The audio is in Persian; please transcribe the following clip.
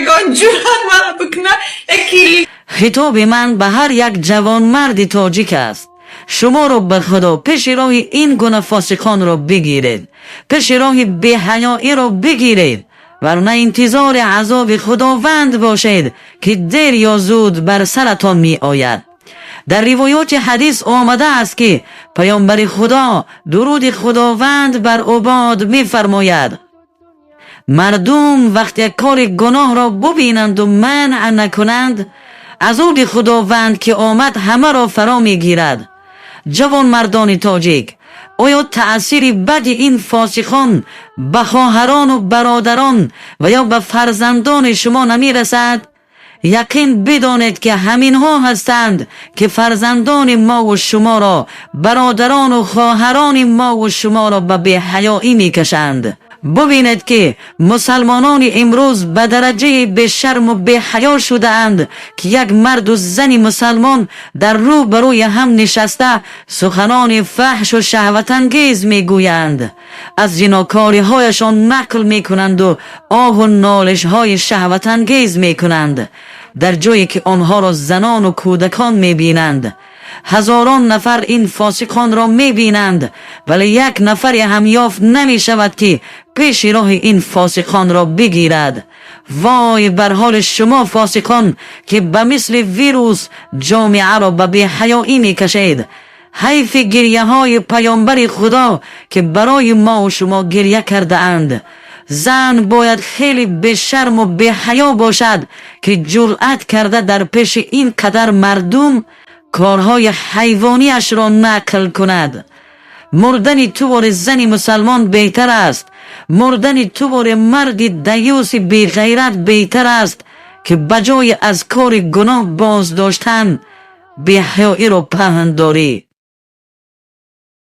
یگان جورت مرا بکنه اکی. خطاب من به هر یک جوان مرد تاجیک است. شما رو به خدا پیش راه این گونه فاسقان رو بگیرید، پیش راه بی‌حیایی رو بگیرید، ورنه انتظار عذاب خداوند باشید که دیر یا زود بر سرتان می آید. در روایات حدیث آمده است که پیامبر خدا درود خداوند بر عباد می فرماید مردم وقتی کار گناه را ببینند و منع نکنند، عذاب خداوند که آمد همه را فرا می گیرد. جوان مردان تاجیک، آیا تأثیر بد این فاسقان به خواهران و برادران و یا به فرزندان شما نمی رسد؟ یقین بدانید که همین ها هستند که فرزندان ما و شما را، برادران و خواهران ما و شما را به بی‌حیایی می کشند. ببینید که مسلمانان امروز به درجه بی‌شرم و بی‌حیا شده اند که یک مرد و زن مسلمان در رو بروی هم نشسته سخنان فحش و شهوت انگیز می گویند، از زناکاری هایشان نقل می کنند و آه و نالش های شهوت انگیز می کنند، در جایی که آنها را زنان و کودکان می بینند. هزاران نفر این فاسقان را می بینند ولی یک نفر هم یافت نمی شود که پیش راه این فاسقان را بگیرد. وای بر حال شما فاسقان که به مثل ویروس جامعه را به بی‌حیایی می کشید. حیف گریه های پیامبر خدا که برای ما و شما گریه کرده اند. زن باید خیلی بی‌شرم و بی‌حیا باشد که جرأت کرده در پیش این قدر مردم کارهای حیوانیش را نقل کند. مردن تو بار زن مسلمان بهتر است، مردن تو بار مرد دیوس بی غیرت بهتر است که بجای از کار گناه باز داشتن بی‌حیایی را پهن داری.